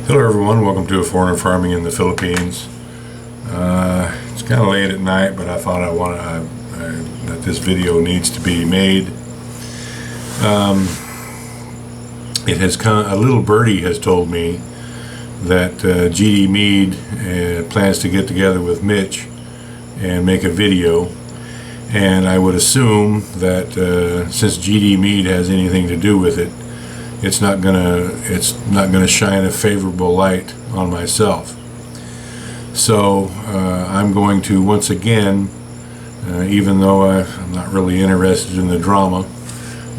Hello everyone, welcome to A Foreigner Farming in the Philippines. It's kind of late at night, but I thought that this video needs to be made. It has come, a little birdie has told me that G.D. Mead plans to get together with Mitch and make a video, and I would assume that since G.D. Mead has anything to do with it, it's not gonna shine a favorable light on myself. So I'm going to once again, even though I'm not really interested in the drama,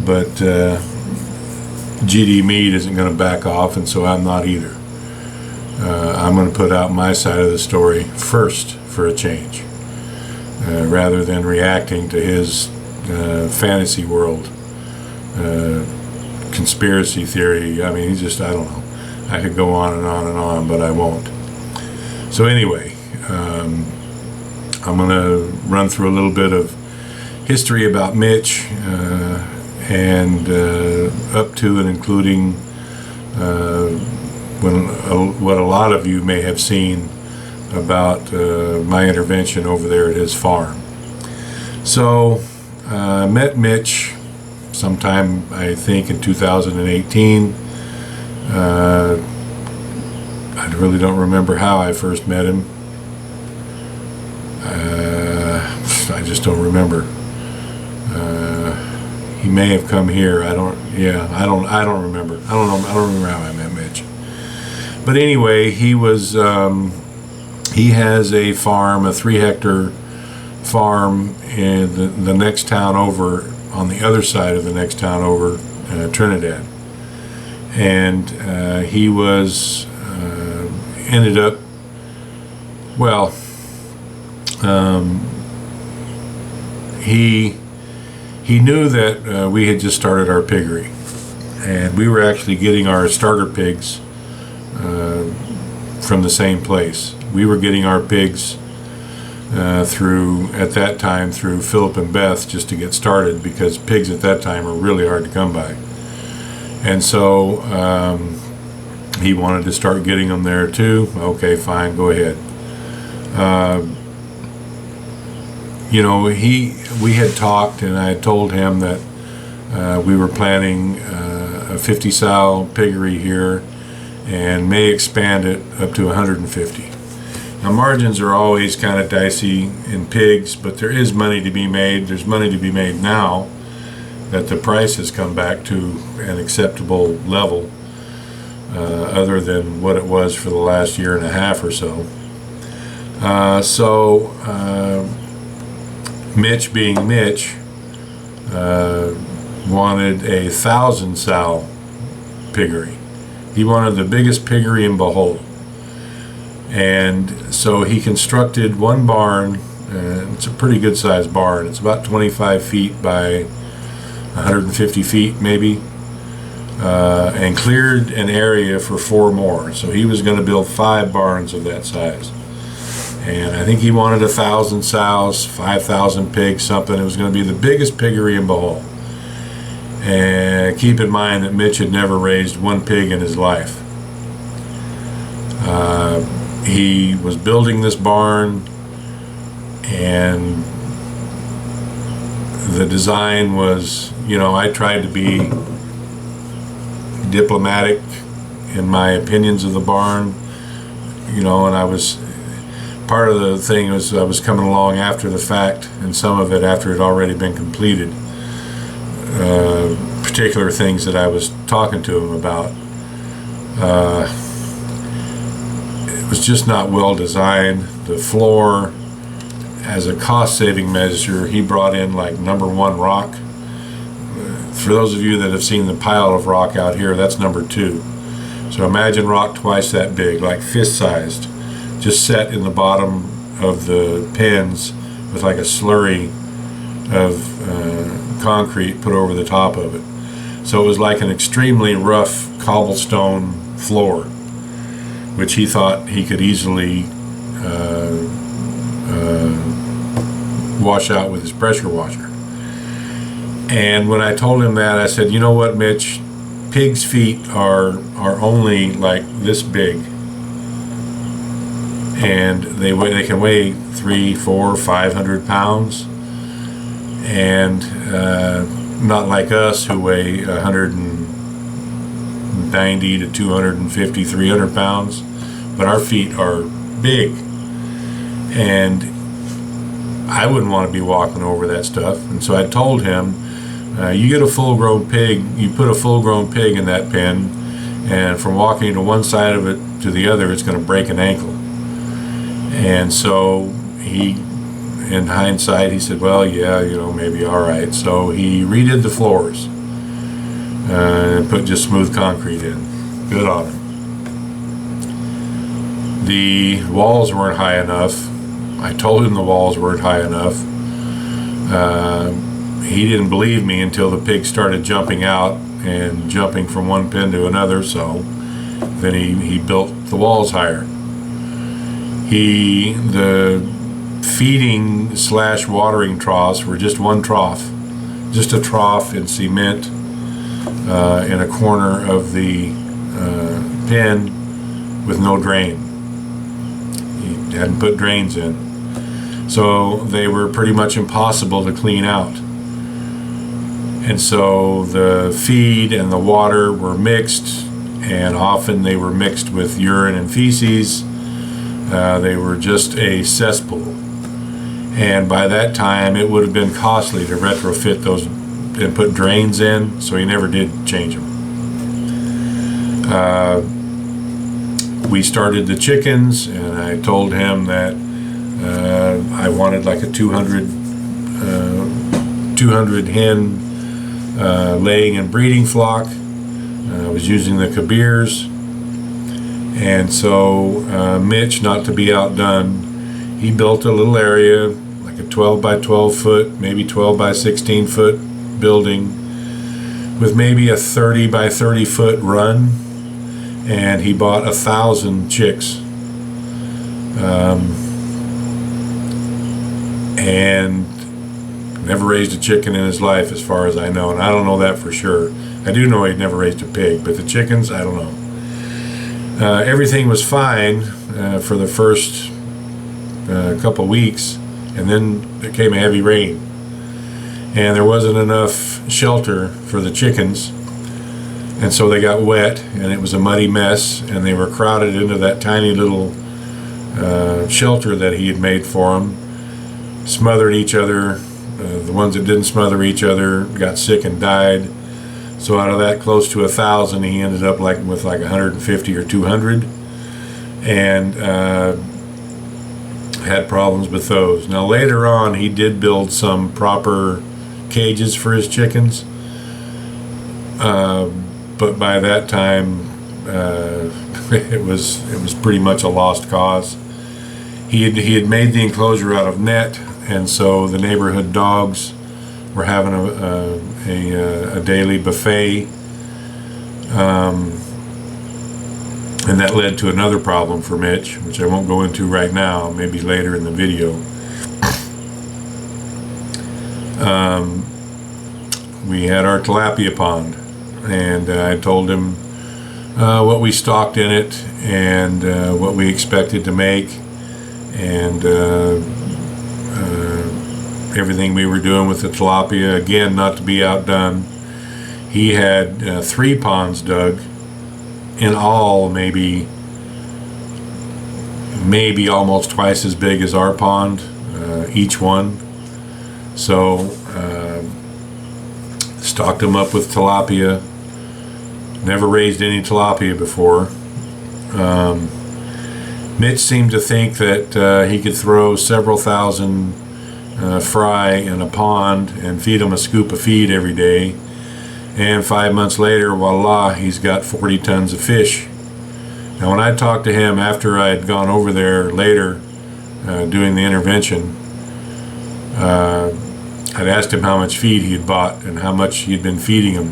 but G.D. Mead isn't going to back off, and so I'm not either. I'm going to put out my side of the story first for a change, rather than reacting to his fantasy world conspiracy theory. I mean, I don't know. I could go on and on and on, but I won't. So anyway, I'm going to run through a little bit of history about Mitch, and up to and including what a lot of you may have seen about my intervention over there at his farm. So I met Mitch sometime, I think, in 2018. I really don't remember how I first met him. I just don't remember. He may have come here. I don't remember. I don't remember how I met Mitch. But anyway, he has a farm, a 3-hectare farm in the next town over, on the other side of the next town over, Trinidad. And he was ended up, well, he knew that we had just started our piggery, and we were actually getting our starter pigs from the same place. We were getting our pigs at that time through Philip and Beth, just to get started, because pigs at that time are really hard to come by. And so he wanted to start getting them there too. Okay, fine, go ahead. We had talked, and I had told him that we were planning a 50 sow piggery here and may expand it up to 150. Now, margins are always kind of dicey in pigs, but there is money to be made. There's money to be made now that the price has come back to an acceptable level, other than what it was for the last year and a half or so. Mitch, being Mitch, wanted a 1,000 sow piggery. He wanted the biggest piggery in Bohol. And so he constructed one barn. It's a pretty good sized barn. It's about 25 feet by 150 feet maybe, and cleared an area for 4 more. So he was going to build 5 barns of that size. And I think he wanted 1,000 sows, 5,000 pigs, something. It was going to be the biggest piggery in Bohol. And keep in mind that Mitch had never raised 1 pig in his life. He was building this barn, and the design was, I tried to be diplomatic in my opinions of the barn, and I was, part of the thing was I was coming along after the fact, and some of it after it had already been completed. Particular things that I was talking to him about. It was just not well designed. The floor, as a cost-saving measure, he brought in like number 1 rock. For those of you that have seen the pile of rock out here, that's number 2. So imagine rock twice that big, like fist-sized, just set in the bottom of the pens with like a slurry of concrete put over the top of it. So it was like an extremely rough cobblestone floor, which he thought he could easily wash out with his pressure washer. And when I told him that, I said, you know what, Mitch, pig's feet are only like this big, and they can weigh 300, 400, 500 pounds, and not like us who weigh 190 to 250, 300 pounds, but our feet are big, and I wouldn't want to be walking over that stuff. And so I told him, you get a full-grown pig, you put a full-grown pig in that pen, and from walking to one side of it to the other, it's going to break an ankle. And so he, in hindsight, he said, well, yeah, maybe all right. So he redid the floors and put just smooth concrete in. Good on him. The walls weren't high enough. I told him the walls weren't high enough. He didn't believe me until the pig started jumping out and jumping from one pen to another, so then he built the walls higher. The feeding / watering troughs were just one trough, just a trough in cement in a corner of the pen with no drain. He hadn't put drains in, so they were pretty much impossible to clean out. And so the feed and the water were mixed, and often they were mixed with urine and feces. They were just a cesspool. And by that time, it would have been costly to retrofit those and put drains in, so he never did change them. We started the chickens, and I told him that I wanted like a 200 hen laying and breeding flock. I was using the Kabirs, and so Mitch, not to be outdone, he built a little area, like a 12 by 12 foot, maybe 12 by 16 foot building with maybe a 30 by 30 foot run, and he bought 1,000 chicks. And never raised a chicken in his life, as far as I know, and I don't know that for sure. I do know he'd never raised a pig, but the chickens, I don't know. Everything was fine for the first couple weeks, and then there came a heavy rain, and there wasn't enough shelter for the chickens, and so they got wet, and it was a muddy mess, and they were crowded into that tiny little shelter that he had made for them, smothered each other. The ones that didn't smother each other got sick and died. So out of that close to 1,000, he ended up with 150 or 200, and had problems with those. Now later on, he did build some proper cages for his chickens, but by that time, it was pretty much a lost cause. He had made the enclosure out of net, and so the neighborhood dogs were having a daily buffet, and that led to another problem for Mitch, which I won't go into right now, maybe later in the video. We had our tilapia pond, and I told him what we stocked in it and what we expected to make, and everything we were doing with the tilapia. Again, not to be outdone, he had 3 ponds dug in all, maybe almost twice as big as our pond, each one. So stocked them up with tilapia. Never raised any tilapia before. Mitch seemed to think that he could throw several thousand fry in a pond and feed them a scoop of feed every day, and 5 months later, voila, he's got 40 tons of fish. Now when I talked to him after I had gone over there later doing the intervention, I'd asked him how much feed he had bought and how much he had been feeding them,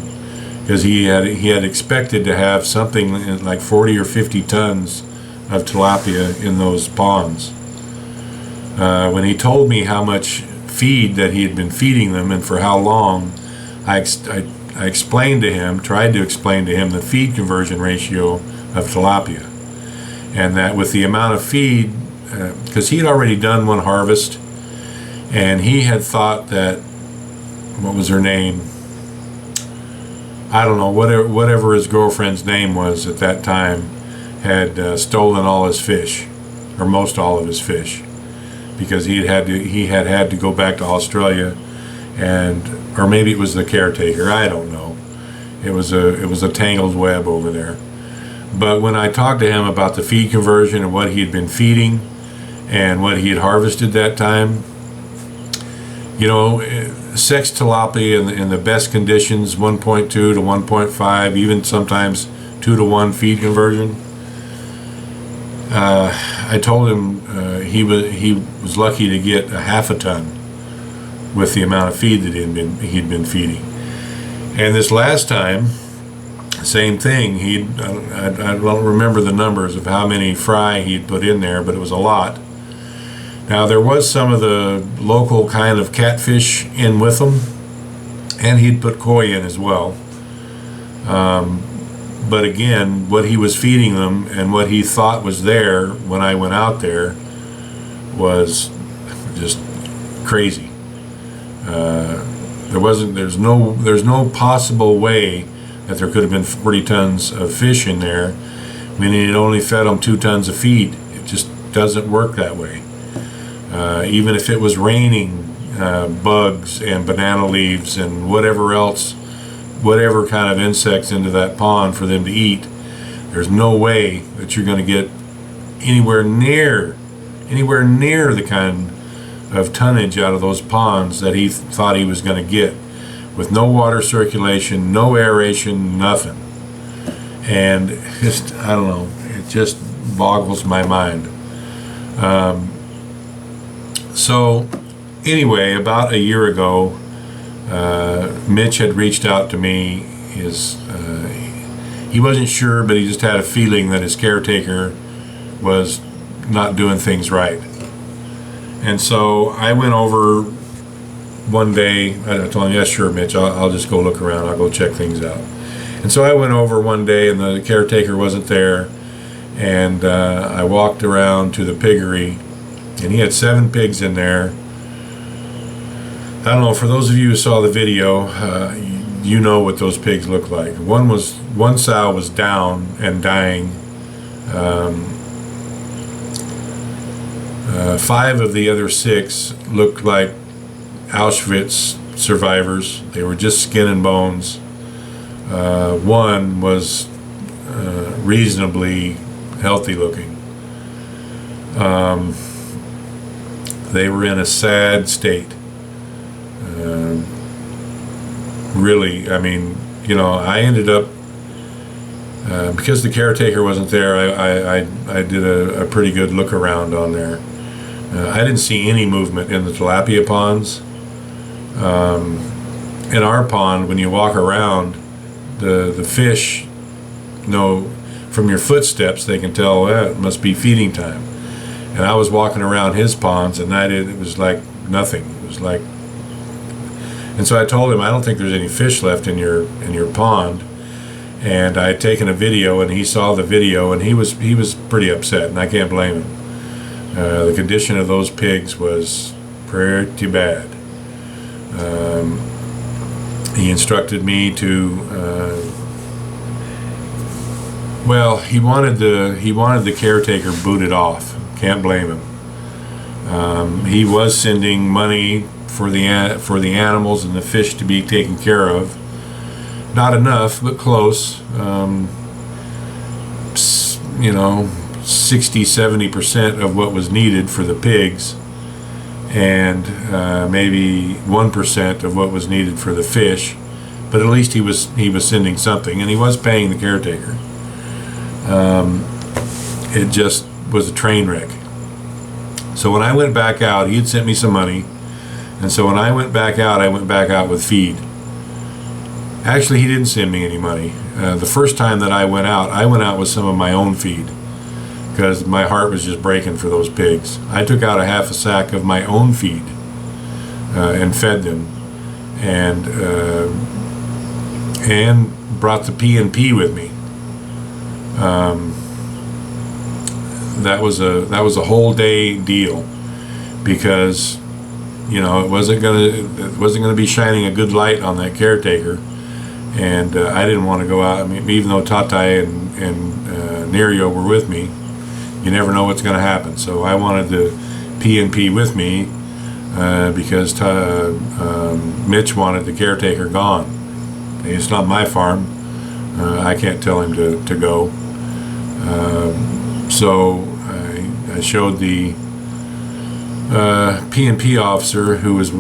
because he had expected to have something like 40 or 50 tons of tilapia in those ponds. When he told me how much feed that he had been feeding them and for how long, I I explained to him, tried to explain to him the feed conversion ratio of tilapia, and that with the amount of feed, because he had already done one harvest, and he had thought that, what was her name? I don't know, whatever his girlfriend's name was at that time, had stolen all his fish, or most all of his fish, because he had to go back to Australia, or maybe it was the caretaker. I don't know. It was a tangled web over there. But when I talked to him about the feed conversion and what he had been feeding and what he had harvested that time, you know, sex tilapia in the best conditions, 1.2 to 1.5, even sometimes 2 to 1 feed conversion. I told him he was lucky to get a half a ton with the amount of feed that he'd been feeding. And this last time, same thing. I don't remember the numbers of how many fry he'd put in there, but it was a lot. Now there was some of the local kind of catfish in with them, and he'd put koi in as well. But again, what he was feeding them and what he thought was there when I went out there was just crazy. There's no possible way that there could have been 40 tons of fish in there, meaning it only fed them 2 tons of feed. It just doesn't work that way. Even if it was raining bugs and banana leaves and whatever else, whatever kind of insects into that pond for them to eat, there's no way that you're going to get anywhere near the kind of tonnage out of those ponds that he thought he was going to get, with no water circulation, no aeration, nothing. And just, I don't know, it just boggles my mind. So anyway, about a year ago, Mitch had reached out to me. He wasn't sure, but he just had a feeling that his caretaker was not doing things right. And so I went over one day. I told him, yeah, sure, Mitch, I'll just go look around. I'll go check things out. And so I went over one day, and the caretaker wasn't there. And I walked around to the piggery, and he had 7 pigs in there. I don't know, for those of you who saw the video, you know what those pigs look like. One sow was down and dying. 5 of the other 6 looked like Auschwitz survivors. They were just skin and bones. One was reasonably healthy looking. They were in a sad state. Really, I mean, you know, I ended up, because the caretaker wasn't there, I did a pretty good look around on there. I didn't see any movement in the tilapia ponds. In our pond, when you walk around, the fish know from your footsteps, they can tell, it must be feeding time. And I was walking around his ponds, and it was like nothing. It was like, and so I told him, I don't think there's any fish left in your pond. And I had taken a video, and he saw the video, and he was pretty upset, and I can't blame him. The condition of those pigs was pretty bad. He instructed me to, well, he wanted the caretaker booted off. Can't blame him. He was sending money for the animals and the fish to be taken care of. Not enough, but close. You know, 60-70% of what was needed for the pigs, and maybe 1% of what was needed for the fish. But at least he was sending something, and he was paying the caretaker. It just was a train wreck. So when I went back out, he had sent me some money, and so when I went back out with feed. Actually, he didn't send me any money. The first time that I went out with some of my own feed, because my heart was just breaking for those pigs. I took out a half a sack of my own feed and fed them. And and brought the P&P with me. That was a whole day deal, because it wasn't gonna be shining a good light on that caretaker, and I didn't want to go out. I mean, even though Tatai and Nerio were with me, you never know what's going to happen. So I wanted the P&P with me, because Mitch wanted the caretaker gone. It's not my farm. I can't tell him to go. So I showed the P&P officer who was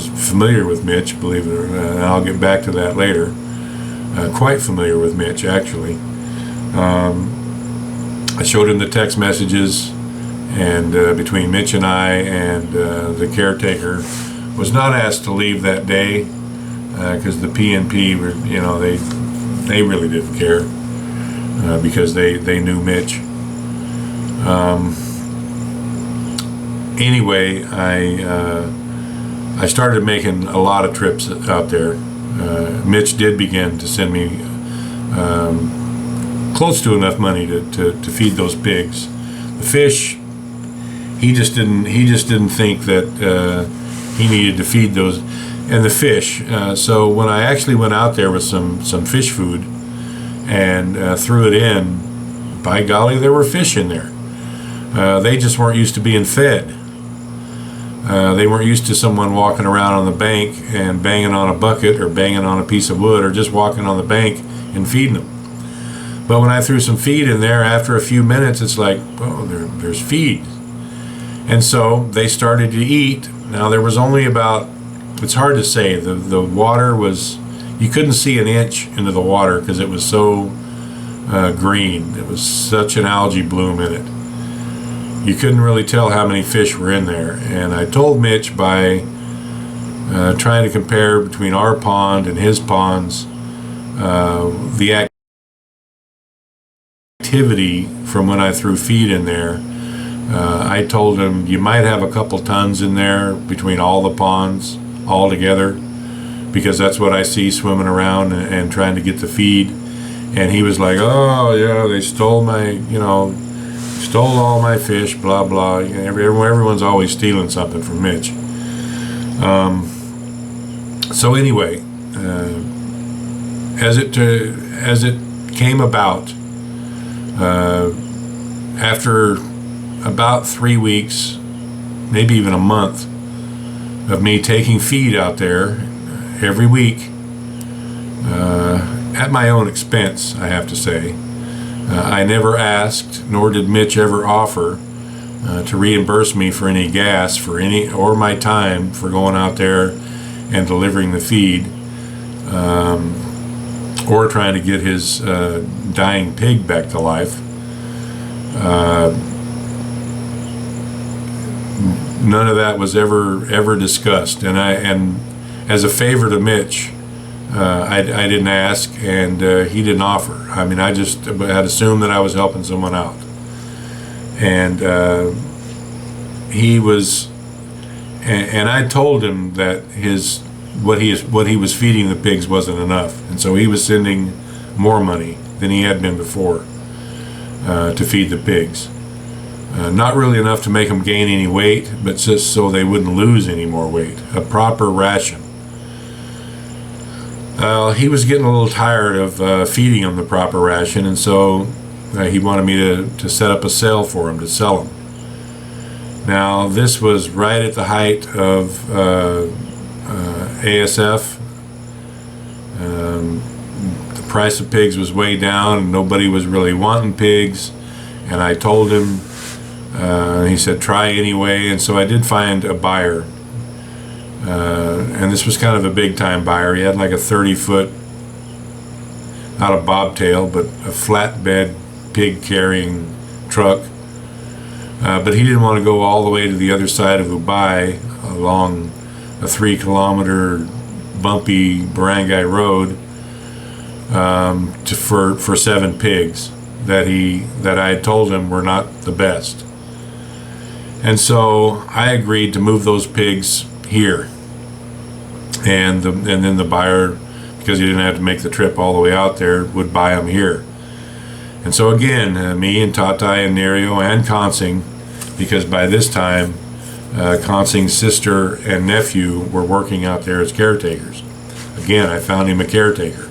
familiar with Mitch, believe it or not, and I'll get back to that later. Quite familiar with Mitch, actually. I showed him the text messages, and between Mitch and I and the caretaker was not asked to leave that day, because the P&P were, they really didn't care, because they knew Mitch. Anyway, I started making a lot of trips out there. Mitch did begin to send me close to enough money to feed those pigs. The fish, he just didn't think that he needed to feed those, and the fish. So when I actually went out there with some fish food and threw it in, by golly, there were fish in there. They just weren't used to being fed. They weren't used to someone walking around on the bank and banging on a bucket or banging on a piece of wood, or just walking on the bank and feeding them. But when I threw some feed in there, after a few minutes, it's like, oh, there's feed. And so they started to eat. Now there was only about, it's hard to say, the water was, you couldn't see an inch into the water because it was so green. It was such an algae bloom in it. You couldn't really tell how many fish were in there. And I told Mitch, by trying to compare between our pond and his ponds, the activity from when I threw feed in there, I told him you might have a couple tons in there between all the ponds all together, because that's what I see swimming around and trying to get the feed. And he was like, oh yeah, they stole all my fish, blah blah. Everyone's always stealing something from Mitch. So anyway, as it came about, after about 3 weeks, maybe even a month, of me taking feed out there every week, at my own expense, I have to say. I never asked, nor did Mitch ever offer to reimburse me for any gas, or my time for going out there and delivering the feed, or trying to get his dying pig back to life. None of that was ever discussed, and as a favor to Mitch, I didn't ask, and he didn't offer. I mean, I just had assumed that I was helping someone out, and he was, and I told him that what he was feeding the pigs wasn't enough, and so he was sending more money than he had been before to feed the pigs. Not really enough to make them gain any weight, but just so they wouldn't lose any more weight. A proper ration. He was getting a little tired of feeding them the proper ration, and so he wanted me to set up a sale for him to sell them. Now, this was right at the height of ASF. The price of pigs was way down, and nobody was really wanting pigs. And I told him, he said, try anyway. And so I did find a buyer. And this was kind of a big time buyer. He had like a 30-foot, not a bobtail, but a flatbed pig carrying truck. But he didn't want to go all the way to the other side of Ubai along a 3-kilometer bumpy barangay road for 7 pigs that I had told him were not the best. And so I agreed to move those pigs here, and then the buyer because he didn't have to make the trip all the way out there, would buy them here. And so again, me and Tatai and Nerio and Consing, because by this time Consing's sister and nephew were working out there as caretakers. Again, I found him a caretaker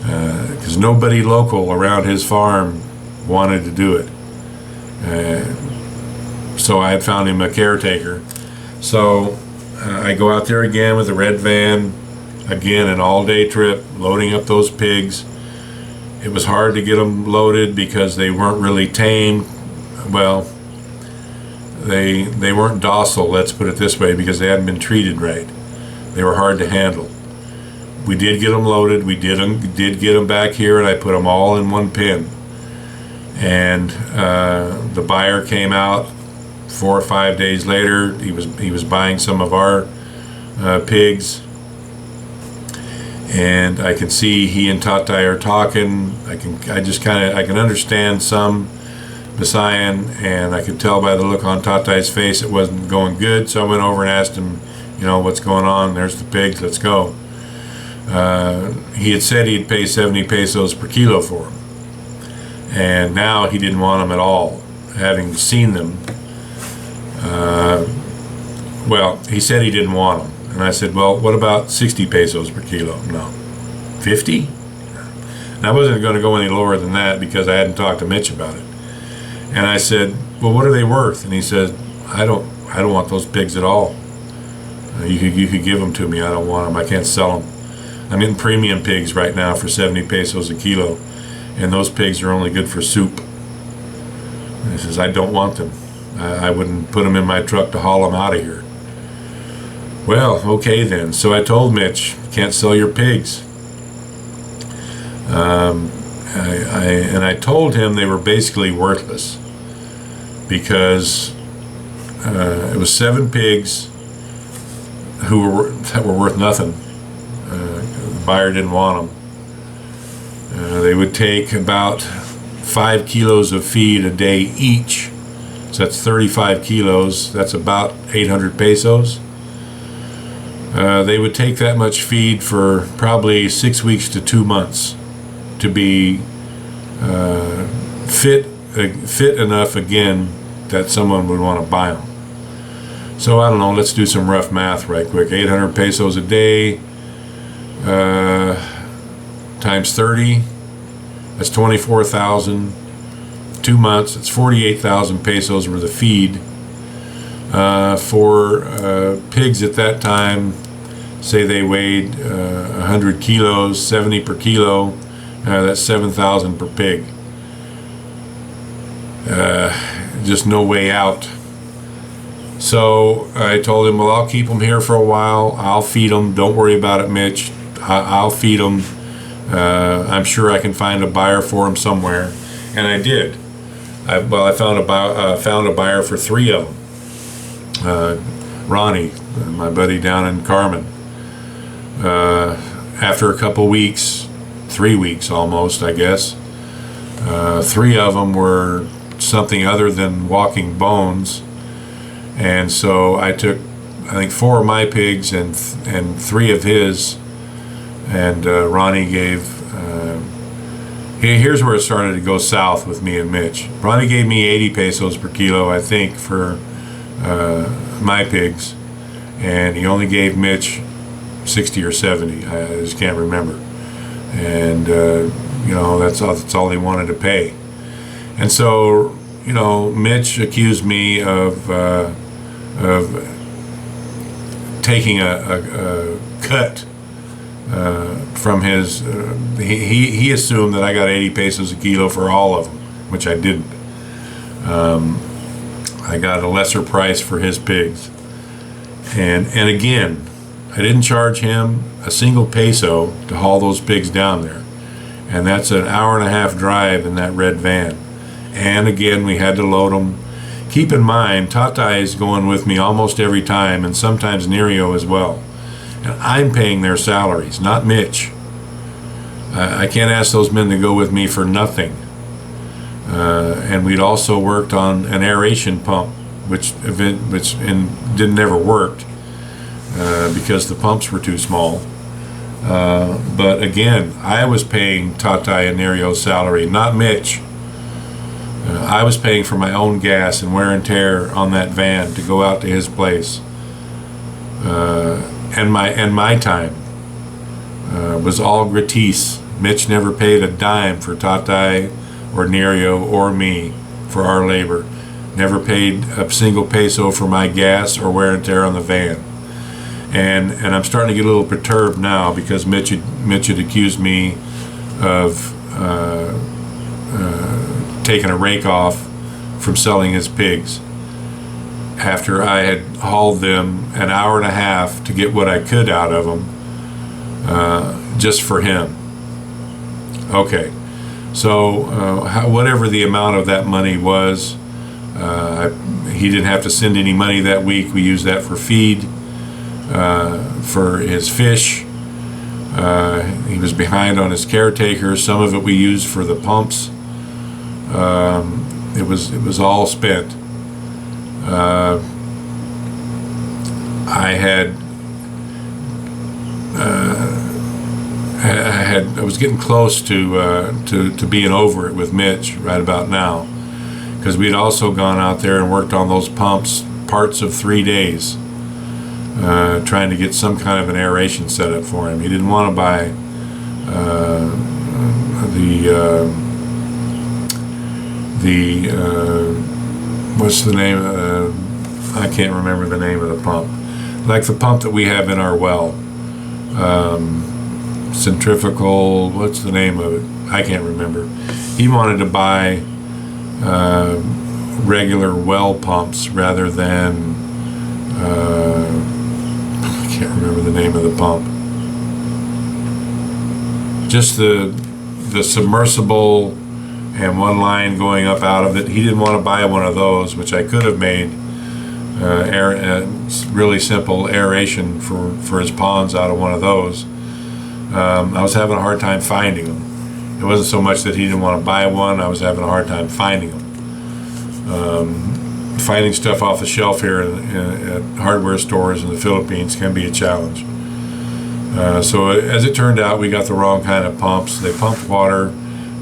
because nobody local around his farm wanted to do it. So I had found him a caretaker. So I go out there again with the red van, again an all-day trip, loading up those pigs. It was hard to get them loaded because they weren't really tame. Well, they weren't docile, let's put it this way, because they hadn't been treated right. They were hard to handle. We did get them loaded. We did get them back here, and I put them all in one pen. And the buyer came out 4 or 5 days later. He was buying some of our pigs, and I can see he and Tatai are talking. I can understand some Visayan, and I could tell by the look on Tatai's face it wasn't going good. So I went over and asked him, what's going on? There's the pigs, let's go. He had said he'd pay 70 pesos per kilo for them, and now he didn't want them at all, having seen them. Well, he said he didn't want them, and I said, well, what about 60 pesos per kilo? No. 50? And I wasn't going to go any lower than that because I hadn't talked to Mitch about it. And I said, well, what are they worth? And he said, I don't want those pigs at all. You could give them to me. I don't want them. I can't sell them. I'm getting premium pigs right now for 70 pesos a kilo, and those pigs are only good for soup. And he says, I don't want them. I wouldn't put them in my truck to haul them out of here. Well, okay then. So I told Mitch, can't sell your pigs. And I told him they were basically worthless because it was 7 pigs that were worth nothing. The buyer didn't want them. They would take about 5 kilos of feed a day each. So that's 35 kilos. That's about 800 pesos. They would take that much feed for probably 6 weeks to 2 months to be fit enough again that someone would want to buy them. So I don't know, let's do some rough math right quick. 800 pesos a day times 30, that's 24,000. 2 months, it's 48,000 pesos worth of feed for pigs at that time. Say they weighed 100 kilos, 70 per kilo, that's 7,000 per pig. Just no way out. So I told him, well, I'll keep them here for a while. I'll feed them. Don't worry about it, Mitch. I'll feed them. I'm sure I can find a buyer for them somewhere. And I did. I found a buyer for 3 of them. Ronnie, my buddy down in Carmen. After a couple weeks, 3 weeks almost, I guess, 3 of them were something other than walking bones. And so I took, I think, 4 of my pigs and 3 of his, and Ronnie gave, here's where it started to go south with me and Mitch. Ronnie gave me 80 pesos per kilo, I think, for my pigs, and he only gave Mitch 60 or 70, I just can't remember. And that's all he wanted to pay. And so, Mitch accused me of taking a cut from his. He assumed that I got 80 pesos a kilo for all of them, which I didn't. I got a lesser price for his pigs, and again, I didn't charge him a single peso to haul those pigs down there, and that's an hour-and-a-half drive in that red van. And again, we had to load them. Keep in mind, Tatai is going with me almost every time, and sometimes Nerio as well. And I'm paying their salaries, not Mitch. I can't ask those men to go with me for nothing. And we'd also worked on an aeration pump, which didn't ever worked because the pumps were too small. But again, I was paying Tatai and Nerio's salary, not Mitch. I was paying for my own gas and wear and tear on that van to go out to his place, and my time was all gratis. Mitch never paid a dime for Tatai or Nerio or me for our labor. Never paid a single peso for my gas or wear and tear on the van. And I'm starting to get a little perturbed now because Mitch had accused me of taking a rake off from selling his pigs after I had hauled them an hour and a half to get what I could out of them, just for him. Okay, so whatever the amount of that money was, he didn't have to send any money that week. We used that for feed, for his fish. He was behind on his caretaker. Some of it we used for the pumps. It was all spent. I was getting close to being over it with Mitch right about now, because we'd also gone out there and worked on those pumps parts of 3 days, trying to get some kind of an aeration setup for him. He didn't want to buy what's the name? I can't remember the name of the pump. Like the pump that we have in our well. Centrifugal, what's the name of it? I can't remember. He wanted to buy regular well pumps rather than I can't remember the name of the pump. Just the submersible and one line going up out of it. He didn't want to buy one of those, which I could have made really simple aeration for his ponds out of one of those. I was having a hard time finding them. It wasn't so much that he didn't want to buy one, I was having a hard time finding them. Finding stuff off the shelf here at hardware stores in the Philippines can be a challenge. So as it turned out, we got the wrong kind of pumps. They pumped water,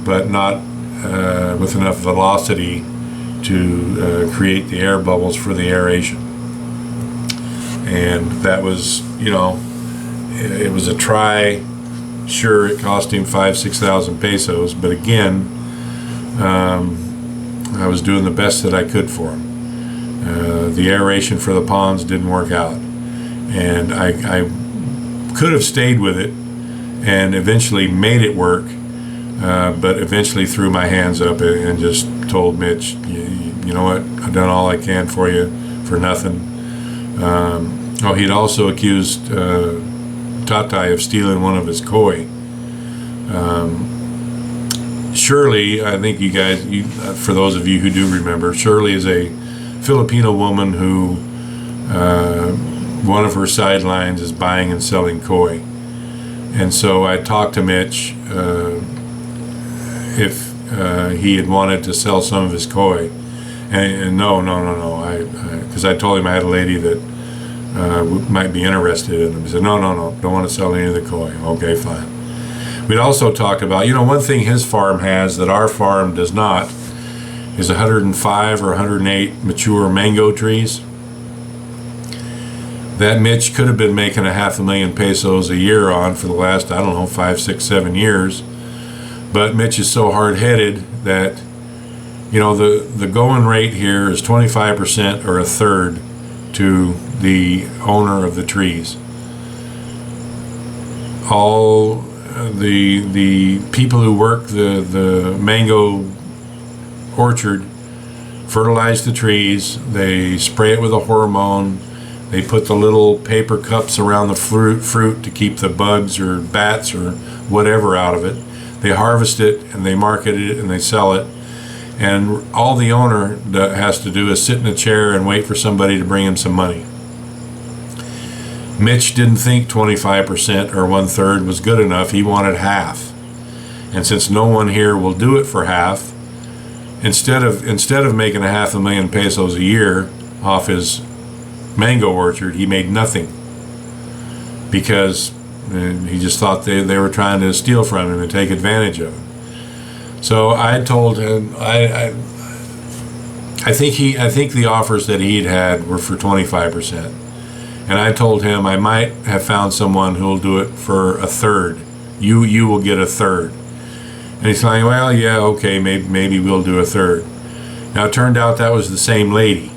but not with enough velocity to create the air bubbles for the aeration. And that was, it was a try. Sure, it cost him 5,000-6,000 pesos, but again, I was doing the best that I could for him. The aeration for the ponds didn't work out, and I could have stayed with it and eventually made it work, but eventually threw my hands up and just told Mitch, you know what, I've done all I can for you for nothing. He'd also accused Tatai of stealing one of his koi. Shirley, I think you guys, for those of you who do remember, Shirley is a Filipino woman who one of her sidelines is buying and selling koi. And so I talked to Mitch if he had wanted to sell some of his koi. And no, because I told him I had a lady that might be interested in them. He said, no, don't want to sell any of the koi. Okay, fine. We'd also talked about, one thing his farm has that our farm does not is 105 or 108 mature mango trees. That Mitch could have been making 500,000 pesos a year on for the last, 5, 6, 7 years. But Mitch is so hard-headed that, the going rate here is 25% or a third to the owner of the trees. All the people who work the mango orchard fertilize the trees, they spray it with a hormone, they put the little paper cups around the fruit to keep the bugs or bats or whatever out of it. They harvest it and they market it and they sell it. And all the owner has to do is sit in a chair and wait for somebody to bring him some money. Mitch didn't think 25% or 1/3 was good enough. He wanted half. And since no one here will do it for half, instead of making 500,000 pesos a year off his mango orchard, he made nothing. Because and he just thought they were trying to steal from him and take advantage of him. So I told him I think the offers that he'd had were for 25%, and I told him I might have found someone who'll do it for a third. You will get a third. And he's like, well, yeah, okay, maybe we'll do a third. Now it turned out that was the same lady,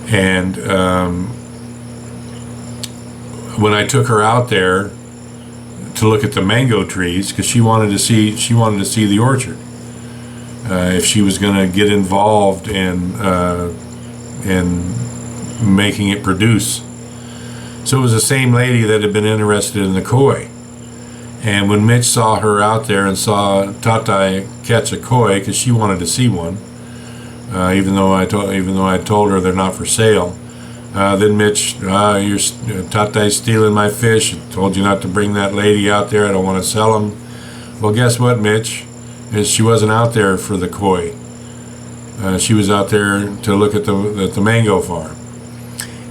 and when I took her out there to look at the mango trees, because she wanted to see the orchard. If she was going to get involved in making it produce. So it was the same lady that had been interested in the koi. And when Mitch saw her out there and saw Tatai catch a koi, because she wanted to see one, even though I told her they're not for sale, then Mitch, Tatai's stealing my fish. I told you not to bring that lady out there. I don't want to sell them. Well, guess what, Mitch? She wasn't out there for the koi. She was out there to look at the mango farm.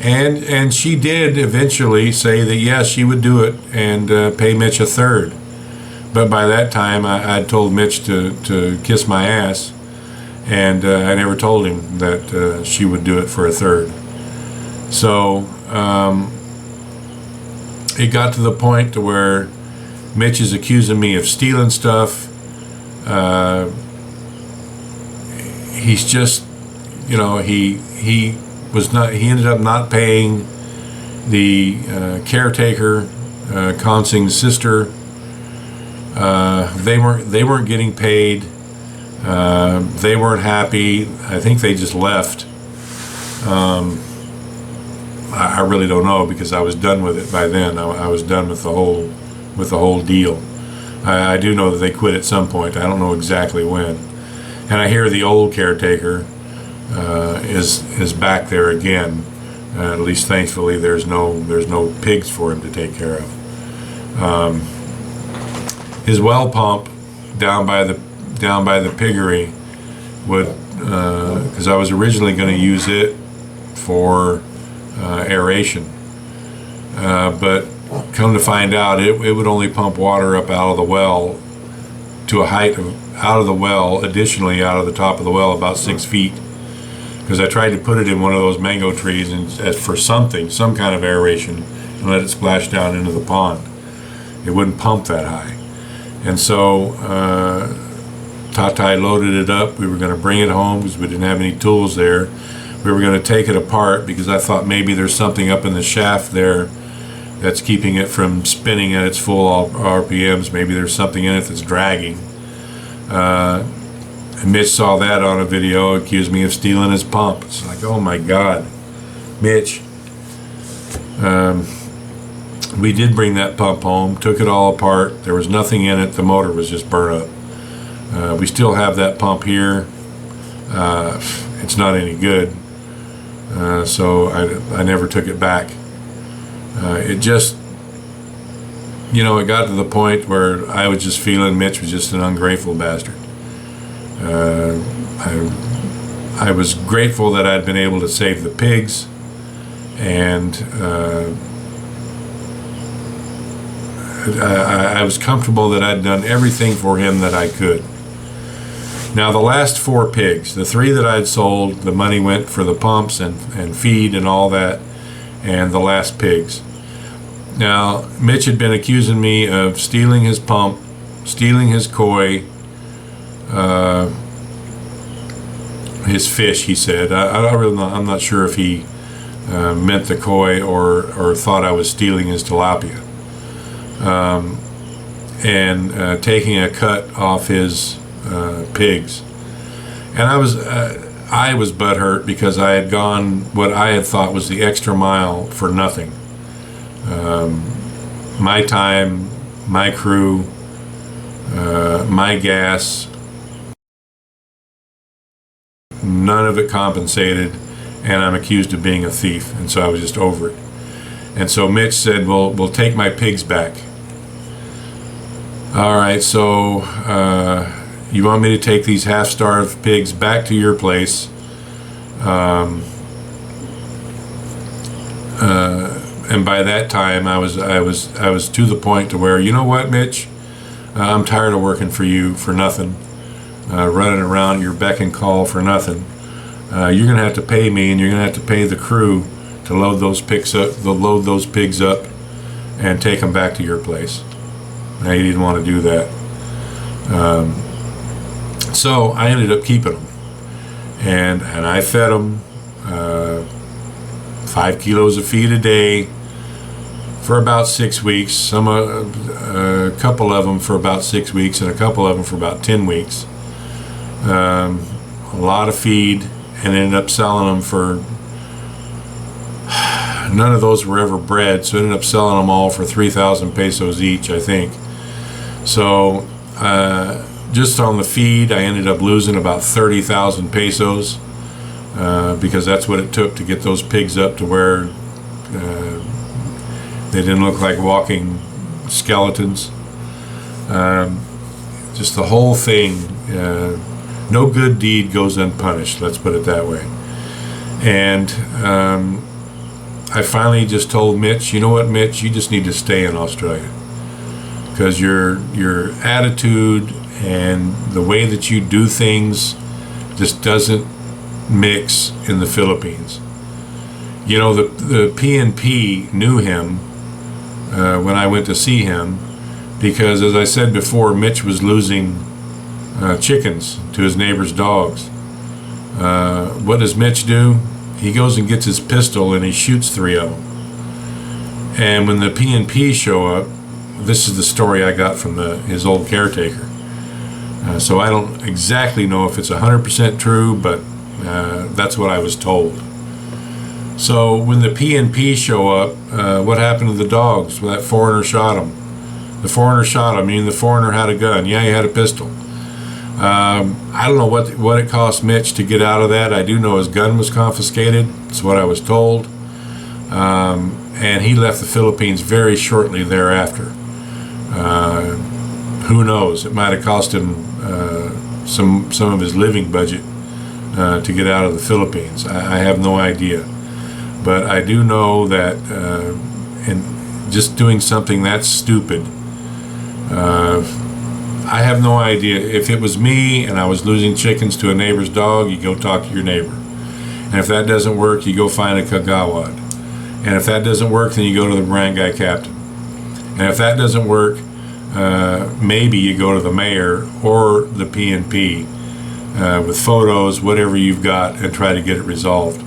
And she did eventually say that yes, she would do it and pay Mitch a third. But by that time, I'd told Mitch to kiss my ass, and I never told him that she would do it for a third. So it got to the point to where Mitch is accusing me of stealing stuff. He's just, he ended up not paying the caretaker, Consing's sister. They weren't getting paid. They weren't happy. I think they just left. I really don't know, because I was done with it by then. I was done with the whole deal. I do know that they quit at some point. I don't know exactly when. And I hear the old caretaker is back there again. At least thankfully there's no pigs for him to take care of. His well pump down by the piggery would, because I was originally going to use it for aeration, but come to find out, it would only pump water up out of the well to a height of out of the well, additionally out of the top of the well, about 6 feet. Because I tried to put it in one of those mango trees and for some kind of aeration, and let it splash down into the pond. It wouldn't pump that high. And so Tatai loaded it up. We were going to bring it home because we didn't have any tools there. We were going to take it apart because I thought maybe there's something up in the shaft there that's keeping it from spinning at its full RPMs. Maybe there's something in it that's dragging. And Mitch saw that on a video, accused me of stealing his pump. It's like, oh my God, Mitch. We did bring that pump home, took it all apart. There was nothing in it. The motor was just burnt up. We still have that pump here. It's not any good. So I never took it back. It just, it got to the point where I was just feeling Mitch was just an ungrateful bastard. I was grateful that I'd been able to save the pigs, and I was comfortable that I'd done everything for him that I could. Now the last 4 pigs, the 3 that I'd sold, the money went for the pumps and feed and all that, and the last pigs. Now Mitch had been accusing me of stealing his pump, stealing his koi, his fish, he said. I'm not sure if he meant the koi or thought I was stealing his tilapia. And taking a cut off his pigs. And I was butthurt because I had gone what I had thought was the extra mile for nothing. My time, my crew, my gas, none of it compensated, and I'm accused of being a thief, and so I was just over it. And so Mitch said, we'll take my pigs back. All right, so you want me to take these half-starved pigs back to your place and by that time I was to the point to where, you know what, Mitch, I'm tired of working for you for nothing, running around at your beck and call for nothing. You're gonna have to pay me, and you're gonna have to pay the crew to load those pigs up, and take them back to your place. Now, he didn't want to do that, so I ended up keeping them, and I fed them 5 kilos of feed a day for about 6 weeks. A couple of them for about 6 weeks, and a couple of them for about 10 weeks. A lot of feed, and ended up selling them for, none of those were ever bred, so I ended up selling them all for 3,000 pesos each, I think. So just on the feed, I ended up losing about 30,000 pesos, because that's what it took to get those pigs up to where they didn't look like walking skeletons. Just the whole thing, no good deed goes unpunished, let's put it that way. And I finally just told Mitch, you know what, Mitch, you just need to stay in Australia, because your attitude and the way that you do things just doesn't mix in the Philippines. You know, the PNP knew him when I went to see him, because, as I said before, Mitch was losing chickens to his neighbor's dogs. What does Mitch do? He goes and gets his pistol and he shoots 3 of them. And when the PNP show up, this is the story I got from his old caretaker. So I don't exactly know if it's 100% true, but that's what I was told. So when the PNP show up, what happened to the dogs? Well, that foreigner shot him. The foreigner shot him. I mean, the foreigner had a gun. Yeah, he had a pistol. I don't know what it cost Mitch to get out of that. I do know his gun was confiscated. That's what I was told. And he left the Philippines very shortly thereafter. Who knows? It might have cost him some of his living budget to get out of the Philippines. I have no idea. But I do know that in just doing something that stupid, I have no idea. If it was me and I was losing chickens to a neighbor's dog, you go talk to your neighbor. And if that doesn't work, you go find a kagawad. And if that doesn't work, then you go to the barangay captain. And if that doesn't work, maybe you go to the mayor or the PNP with photos, whatever you've got, and try to get it resolved.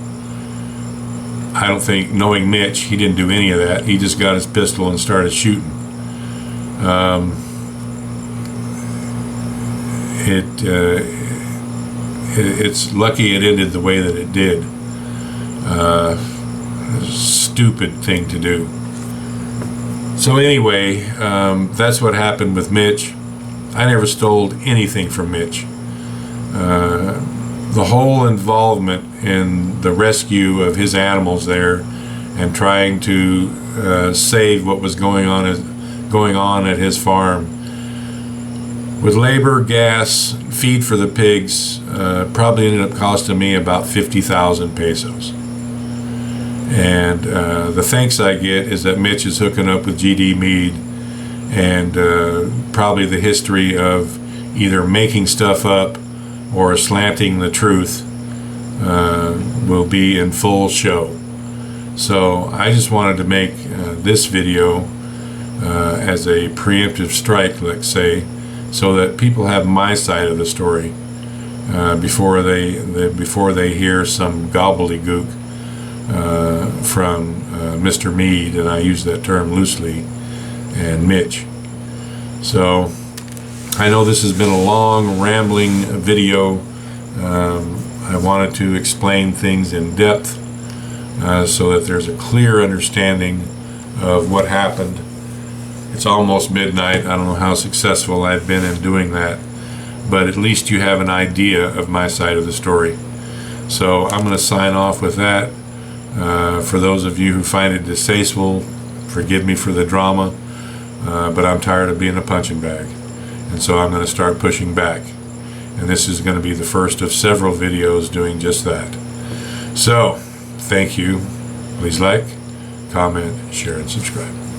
I don't think, knowing Mitch, he didn't do any of that. He just got his pistol and started shooting. It's lucky it ended the way that it did. Stupid thing to do. So anyway, that's what happened with Mitch. I never stole anything from Mitch. The whole involvement in the rescue of his animals there and trying to save what was going on at his farm, with labor, gas, feed for the pigs, probably ended up costing me about 50,000 pesos. And the thanks I get is that Mitch is hooking up with GD Mead, and probably the history of either making stuff up or slanting the truth will be in full show. So I just wanted to make this video as a preemptive strike, let's say, so that people have my side of the story before they hear some gobbledygook from Mr. Mead, and I use that term loosely, and Mitch. So I know this has been a long, rambling video. I wanted to explain things in depth so that there's a clear understanding of what happened. It's almost midnight. I don't know how successful I've been in doing that, but at least you have an idea of my side of the story. So I'm going to sign off with that. For those of you who find it distasteful, forgive me for the drama, but I'm tired of being a punching bag. And so I'm going to start pushing back. And this is going to be the first of several videos doing just that. So, thank you. Please like, comment, share, and subscribe.